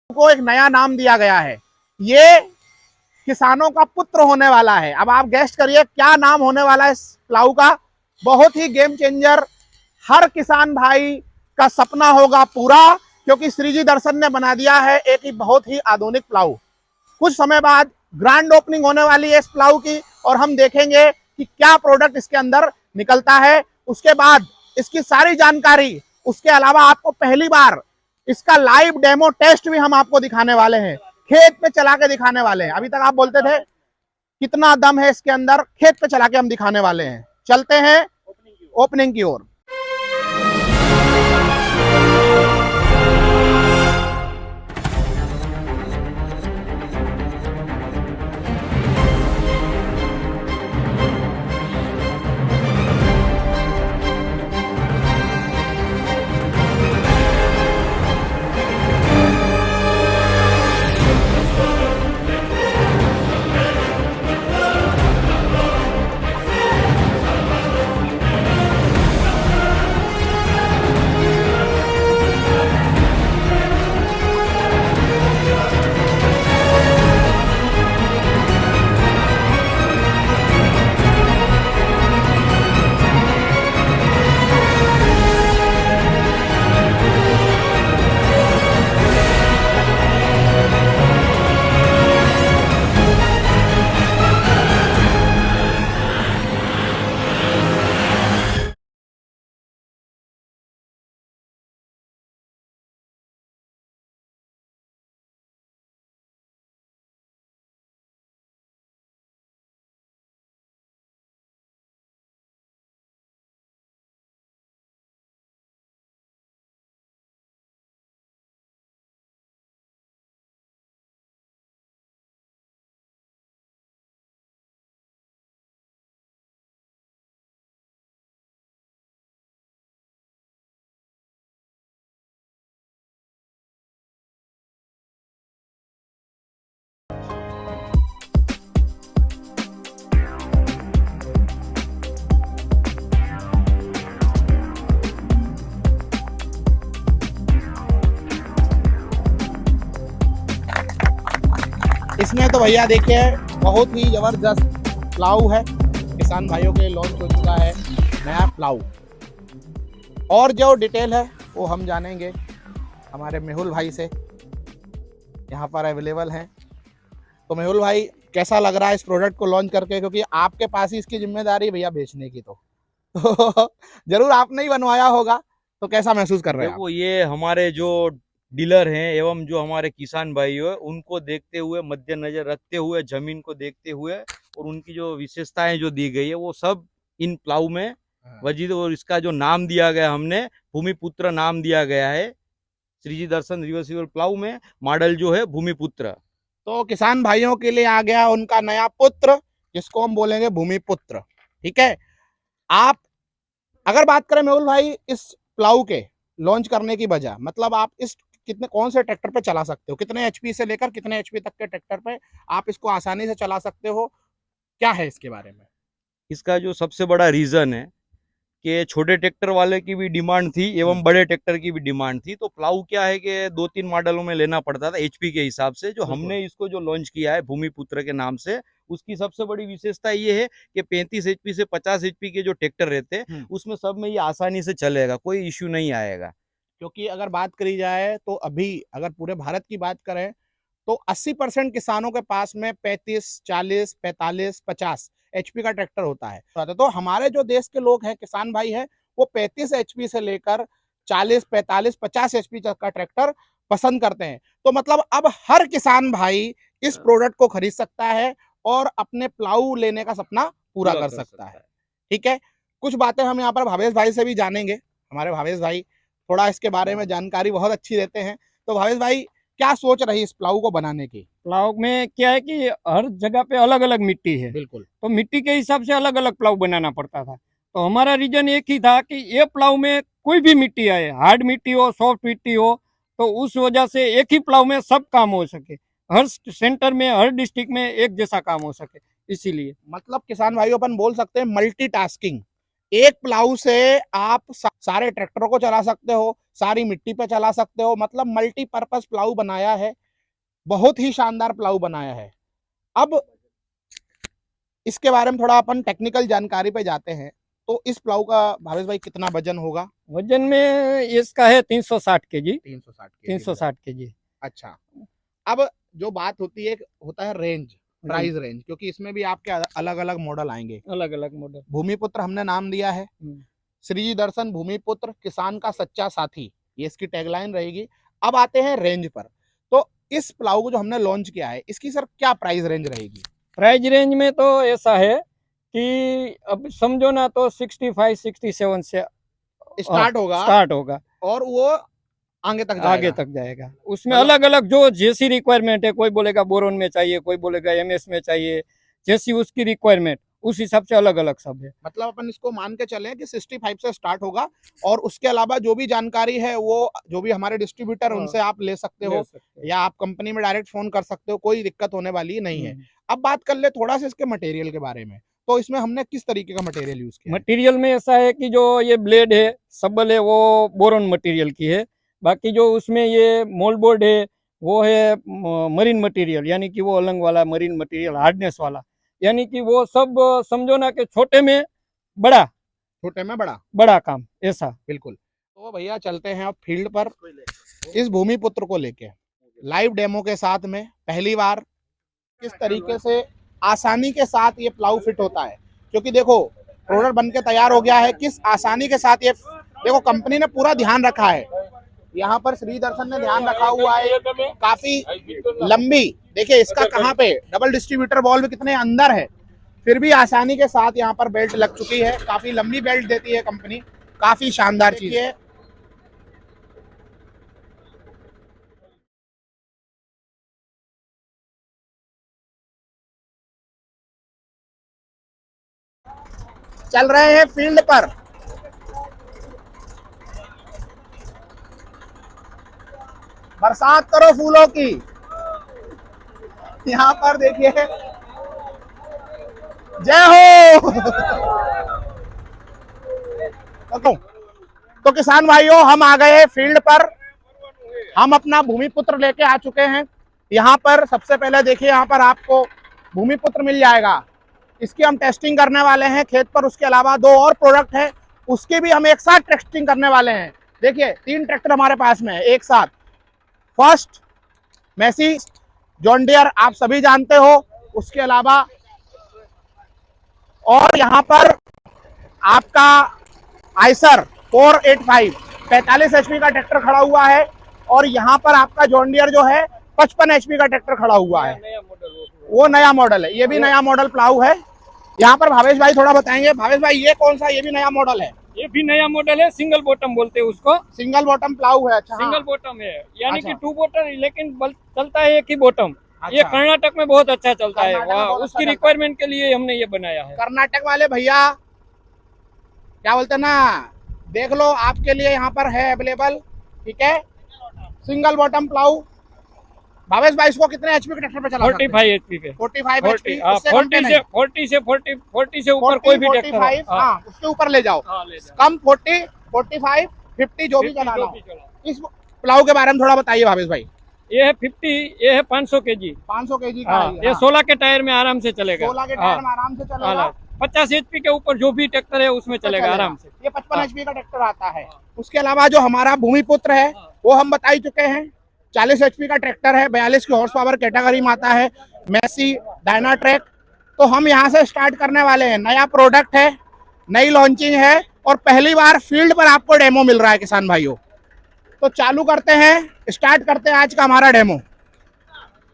को एक नया नाम दिया गया है। ये किसानों का पुत्र होने वाला है। अब आप गेस्ट करिए क्या नाम होने वाला है इस प्लाऊ का। बहुत ही गेम चेंजर, हर किसान भाई का सपना होगा पूरा, क्योंकि श्रीजी दर्शन ने बना दिया है एक ही बहुत ही आधुनिक प्लाऊ। कुछ समय बाद ग्रैंड ओपनिंग होने वाली है इस प्लाऊ की, और हम देखेंगे कि क्या प्रोडक्ट इसके अंदर निकलता है। उसके बाद इसकी सारी जानकारी, उसके अलावा आपको पहली बार इसका लाइव डेमो टेस्ट भी हम आपको दिखाने वाले हैं, खेत पे चला के दिखाने वाले हैं। अभी तक आप बोलते थे कितना दम है इसके अंदर, खेत पे चला के हम दिखाने वाले हैं। चलते हैं ओपनिंग की ओर। इसमें तो भैया देखिए बहुत ही जबरदस्त प्लाऊ है, किसान भाइयों के लिए लॉन्च हो चुका है नया प्लाऊ। और जो डिटेल है वो हम जानेंगे हमारे मेहुल भाई से, यहाँ पर अवेलेबल हैं। तो मेहुल भाई, कैसा लग रहा है इस प्रोडक्ट को लॉन्च करके, क्योंकि आपके पास ही इसकी जिम्मेदारी भैया बेचने की, तो जरूर आपने ही बनवाया होगा, तो कैसा महसूस कर रहे हैं आप? देखो, ये हमारे जो डीलर हैं एवं जो हमारे किसान भाई हैं उनको देखते हुए, मद्देनजर रखते हुए, जमीन को देखते हुए और उनकी जो विशेषताएं जो दी गई है वो सब इन प्लाऊ में वजीद। और इसका जो नाम दिया गया, हमने भूमिपुत्र नाम दिया गया है। श्रीजी दर्शन रिवर्सिबल प्लाऊ में मॉडल जो है भूमिपुत्र। तो किसान भाइयों के लिए आ गया उनका नया पुत्र, जिसको हम बोलेंगे भूमिपुत्र। ठीक है। आप अगर बात करें मेहुल भाई इस प्लाऊ के लॉन्च करने की वजह, मतलब आप इस कितने कौन से ट्रैक्टर पे चला सकते हो, कितने एचपी से लेकर कितने एचपी तक के ट्रैक्टर पे आप इसको आसानी से चला सकते हो, क्या है इसके बारे में? इसका जो सबसे बड़ा रीजन है कि छोटे ट्रैक्टर वाले की भी डिमांड थी एवं बड़े ट्रैक्टर की भी डिमांड थी। तो प्लाऊ क्या है कि 2-3 मॉडलों में लेना पड़ता था एचपी के हिसाब से। जो हमने इसको जो लॉन्च किया है भूमिपुत्र के नाम से, उसकी सबसे बड़ी विशेषता ये है कि 35 एचपी से 50 एचपी के जो ट्रैक्टर रहते हैं उसमें सब में ये आसानी से चलेगा, कोई इश्यू नहीं आएगा। क्योंकि अगर बात करी जाए तो अभी अगर पूरे भारत की बात करें तो 80% किसानों के पास में 35, 40, 45, 50 एचपी का ट्रैक्टर होता है। तो हमारे जो देश के लोग हैं, किसान भाई हैं, वो 35 एचपी से लेकर 40, 45, 50 एचपी तक का ट्रैक्टर पसंद करते हैं। तो मतलब अब हर किसान भाई इस प्रोडक्ट को खरीद सकता है और अपने प्लाऊ लेने का सपना पूरा कर सकता है। ठीक है। कुछ बातें हम यहाँ पर भावेश भाई से भी जानेंगे। हमारे भावेश भाई थोड़ा इसके बारे में जानकारी बहुत अच्छी देते हैं। तो भावेश भाई, क्या सोच रही इस प्लाऊ को बनाने की? प्लाव में क्या है कि हर जगह पे अलग अलग मिट्टी है, बिल्कुल। तो मिट्टी के हिसाब से अलग अलग प्लाव बनाना पड़ता था। तो हमारा रीजन एक ही था कि ये प्लाव में कोई भी मिट्टी आए, हार्ड मिट्टी हो, सॉफ्ट मिट्टी हो, तो उस वजह से एक ही प्लाव में सब काम हो सके, हर सेंटर में, हर डिस्ट्रिक्ट में एक जैसा काम हो सके, इसीलिए। मतलब किसान भाइयों अपन बोल सकते हैं मल्टीटास्किंग, एक प्लाऊ से आप सारे ट्रैक्टरों को चला सकते हो, सारी मिट्टी पे चला सकते हो, मतलब मल्टीपर्पज प्लाऊ बनाया है, बहुत ही शानदार प्लाऊ बनाया है। अब इसके बारे में थोड़ा अपन टेक्निकल जानकारी पे जाते हैं। तो इस प्लाऊ का भावेश भाई कितना वजन होगा? वजन में इसका है 360 केजी। 360 360 केजी। अच्छा, अब जो बात होती है, होता है रेंज, प्राइस रेंज, क्योंकि इसमें भी आपके अलग अलग मॉडल आएंगे। अलग अलग मॉडल। भूमिपुत्र हमने नाम दिया है, श्री दर्शन भूमिपुत्र किसान का सच्चा साथी, ये इसकी टैगलाइन रहेगी। अब आते हैं रेंज पर। तो इस प्लाऊ को जो हमने लॉन्च किया है, इसकी सर क्या प्राइस रेंज रहेगी? प्राइस रेंज में तो ऐसा है कि अब समझो ना तो 65-67 से स्टार्ट होगा और वो आगे तक जाएगा। उसमें अलग अलग जो जैसी रिक्वायरमेंट है, कोई बोलेगा बोरोन में चाहिए, कोई बोलेगा एमएस में चाहिए, जैसी उसकी रिक्वायरमेंट उस हिसाब से अलग अलग सब है। मतलब अपन इसको मान के चले कि 65 से स्टार्ट होगा, और उसके अलावा जो भी जानकारी है वो जो भी हमारे डिस्ट्रीब्यूटर उनसे आप ले सकते हो, या आप कंपनी में डायरेक्ट फोन कर सकते हो, कोई दिक्कत होने वाली नहीं है। अब बात कर ले थोड़ा सा इसके मटेरियल के बारे में। तो इसमें हमने किस तरीके का मटेरियल यूज किया? मटेरियल में ऐसा है कि जो ये ब्लेड है, सबल है, वो बोरोन मटेरियल की है। बाकी जो उसमें ये मोल्ड बोर्ड है वो है मरीन मटेरियल, यानी कि वो अलंग वाला मरीन मटेरियल, हार्डनेस वाला, यानी कि वो सब समझो ना कि छोटे में बड़ा काम ऐसा। बिल्कुल। तो भैया चलते हैं अब फील्ड पर इस भूमिपुत्र को लेके लाइव डेमो के साथ में। पहली बार किस तरीके से आसानी के साथ ये प्लाऊ फिट होता है, क्योंकि देखो प्रोडक्ट बन के तैयार हो गया है, किस आसानी के साथ ये, देखो कंपनी ने पूरा ध्यान रखा है, यहाँ पर श्री दर्शन ने ध्यान रखा हुआ है। काफी लंबी, देखिए इसका कहाँ पे डबल डिस्ट्रीब्यूटर बॉल में कितने अंदर है, फिर भी आसानी के साथ यहाँ पर बेल्ट लग चुकी है। काफी लंबी बेल्ट देती है कंपनी, काफी शानदार चीज है। चल रहे हैं फील्ड पर, बरसात करो फूलों की। यहाँ पर देखिए, जय हो। तो किसान भाइयों, हम आ गए फील्ड पर, हम अपना भूमिपुत्र लेके आ चुके हैं। यहाँ पर सबसे पहले देखिए, यहाँ पर आपको भूमिपुत्र मिल जाएगा, इसकी हम टेस्टिंग करने वाले हैं खेत पर। उसके अलावा 2 और प्रोडक्ट है, उसकी भी हम एक साथ टेस्टिंग करने वाले हैं। देखिए 3 ट्रैक्टर हमारे पास में है एक साथ। फर्स्ट मैसी, जॉन डियर आप सभी जानते हो, उसके अलावा और यहाँ पर आपका आइसर 485 45 एचपी का ट्रैक्टर खड़ा हुआ है, और यहाँ पर आपका जॉन डियर जो है 55 एचपी का ट्रैक्टर खड़ा हुआ है, वो नया मॉडल है। ये भी नया मॉडल प्लाऊ है। यहाँ पर भावेश भाई थोड़ा बताएंगे। भावेश भाई ये कौन सा, ये भी नया मॉडल है? ये भी नया मॉडल है, सिंगल बॉटम बोलते हैं उसको। सिंगल बॉटम प्लाऊ है। अच्छा, सिंगल बॉटम है, यानी अच्छा। कि 2 बॉटम, लेकिन चलता है एक ही बॉटम। अच्छा। ये कर्नाटक में बहुत अच्छा चलता है, कर्नाटक में बहुत उसकी अच्छा रिक्वायरमेंट के लिए हमने ये बनाया है। कर्नाटक वाले भैया क्या बोलते हैं ना, देख लो आपके लिए यहाँ पर है अवेलेबल। ठीक है, सिंगल बॉटम प्लाऊ। भावेश भाई इसको कितने एचपी के ट्रैक्टर पे चला? 45 एचपी पे। 45 एचपी, 40 से ऊपर कोई भी ट्रैक्टर, 45, हाँ उसके ऊपर ले जाओ, कम 40, 45, 50 जो भी चलाना हो। इस प्लाऊ के बारे में थोड़ा बताइए भावेश भाई। ये है 50, ये है 500 केजी। 500 केजी का है ये 16 के टायर में आराम से चलेगा। 16 के टायर में आराम से चलेगा। 50 एचपी के ऊपर जो भी ट्रैक्टर है उसमें चलेगा आराम से। ये 55 एचपी का ट्रैक्टर आता है। उसके अलावा जो हमारा भूमिपुत्र है वो हम बता ही चुके हैं, 40 एचपी का ट्रैक्टर है, 42 की हॉर्स पावर कैटेगरी में आता है, मैसी डायनाट्रैक। तो हम यहाँ से स्टार्ट करने वाले हैं। नया प्रोडक्ट है, नई लॉन्चिंग है, और पहली बार फील्ड पर आपको डेमो मिल रहा है किसान भाइयों। तो चालू करते हैं, स्टार्ट करते हैं आज का हमारा डेमो।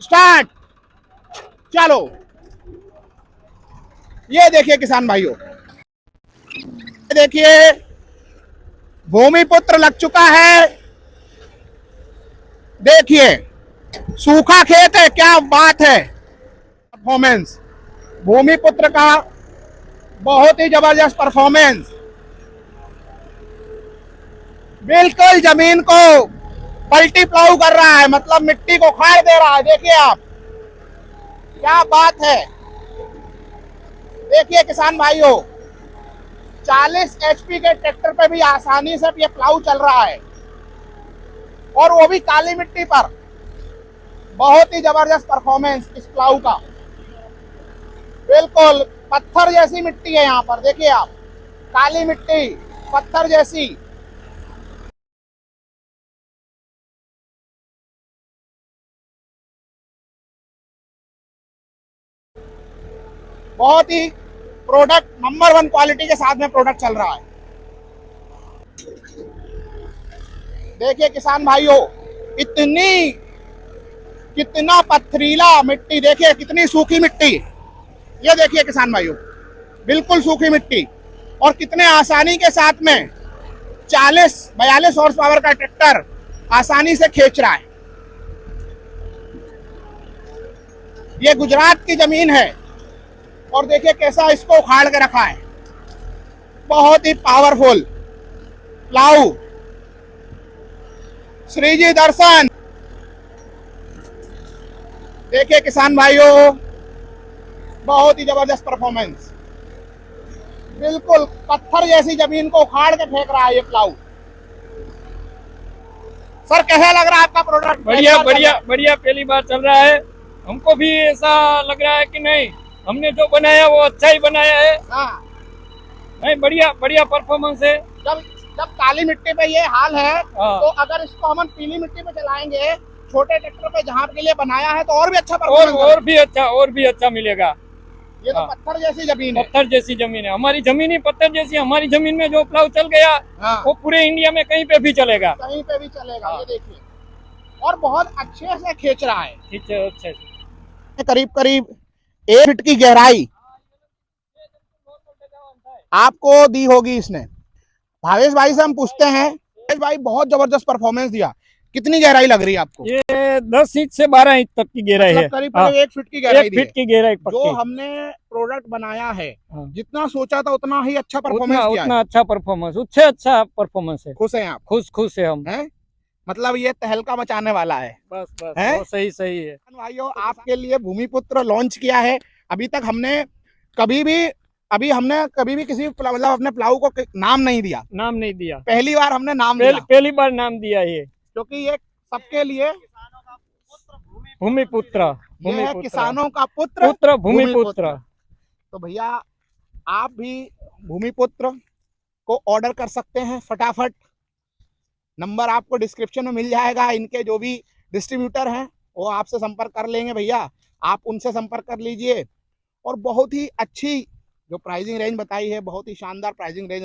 स्टार्ट, चलो। ये देखिए किसान भाइयों, देखिए भूमिपुत्र लग चुका है। देखिए सूखा खेत है, क्या बात है। परफॉर्मेंस भूमिपुत्र का बहुत ही जबरदस्त परफॉर्मेंस, बिल्कुल जमीन को पलटी प्लाऊ कर रहा है, मतलब मिट्टी को खाड़ दे रहा है। देखिए आप, क्या बात है। देखिए किसान भाइयों, 40 HP के ट्रैक्टर पे भी आसानी से ये प्लाऊ चल रहा है, और वो भी काली मिट्टी पर। बहुत ही जबरदस्त परफॉर्मेंस इस प्लाऊ का। बिल्कुल पत्थर जैसी मिट्टी है यहाँ पर, देखिए आप, काली मिट्टी पत्थर जैसी। बहुत ही प्रोडक्ट नंबर 1 क्वालिटी के साथ में प्रोडक्ट चल रहा है। देखिए किसान भाइयों, कितना पथरीला मिट्टी, देखिए कितनी सूखी मिट्टी। ये देखिए किसान भाइयों, बिल्कुल सूखी मिट्टी, और कितने आसानी के साथ में 40-42 हॉर्स पावर का ट्रैक्टर आसानी से खींच रहा है। ये गुजरात की जमीन है, और देखिए कैसा इसको उखाड़ के रखा है। बहुत ही पावरफुल प्लाऊ, श्रीजी दर्शन। देखिए किसान भाइयों, बहुत ही जबरदस्त परफॉर्मेंस। बिल्कुल पत्थर जैसी जमीन को उखाड़ के फेंक रहा है ये प्लाऊ। सर कैसा लग रहा है आपका प्रोडक्ट? बढ़िया बढ़िया बढ़िया, पहली बार चल रहा है। हमको भी ऐसा लग रहा है कि नहीं, हमने जो बनाया वो अच्छा ही बनाया है। हाँ, नहीं, बढ़िया बढ़िया परफॉर्मेंस है। जब काली मिट्टी पे ये हाल है, हाँ। तो अगर इसको हम पीली मिट्टी पे चलाएंगे, छोटे ट्रैक्टर पे जहाँ के लिए बनाया है, तो और भी अच्छा और परफॉर्मेंस और भी अच्छा मिलेगा। ये तो हाँ। पत्थर जैसी जमीन है। पत्थर जैसी जमीन है, हमारी जमीन ही पत्थर जैसी। हमारी जमीन में जो प्लाऊ चल गया हाँ, वो पूरे इंडिया में कहीं पे भी चलेगा। कहीं पे भी चलेगा। हाँ। ये देखिए, और बहुत अच्छे से खींच रहा है। ठीक है, अच्छे से। करीब करीब 1 फीट की गहराई आपको दी होगी इसने। भावेश भाई से हम पूछते हैं, भावेश भाई बहुत जबरदस्त परफॉर्मेंस दिया, कितनी गहराई लग रही है आपको? ये 10 इंच से 12 इंच तक की गहराई है। करीब हाँ। 1 फीट की गहराई 1 दी है। फीट की गहराई जो पक्की। हमने प्रोडक्ट बनाया है, हाँ। जितना सोचा था उतना ही अच्छा परफॉर्मेंस किया है। उतना अच्छा परफॉर्मेंस, उससे अच्छा परफॉर्मेंस है। खुश हैं आप? खुश है हम। हैं? मतलब ये तहलका मचाने वाला है। बस हैं? वो सही है। भाइयों, आपके लिए भूमिपुत्र लॉन्च किया है। अभी तक हमने कभी भी किसी मतलब अपने प्लाऊ को नाम नहीं दिया। नाम नहीं दिया, पहली बार हमने नाम दिया, पहली बार नाम दिया ये, क्योंकि ये सबके लिए भूमिपुत्र। ये है किसानों का पुत्र, भूमिपुत्र। तो भैया आप भी भूमिपुत्र को ऑर्डर कर सकते हैं फटाफट। नंबर आपको डिस्क्रिप्शन में मिल जाएगा। इनके जो भी डिस्ट्रीब्यूटर हैं वो आपसे संपर्क कर लेंगे भैया, आप उनसे संपर्क कर लीजिए। और बहुत ही अच्छी जो प्राइसिंग रेंज बताई है, बहुत ही शानदार प्राइसिंग रेंज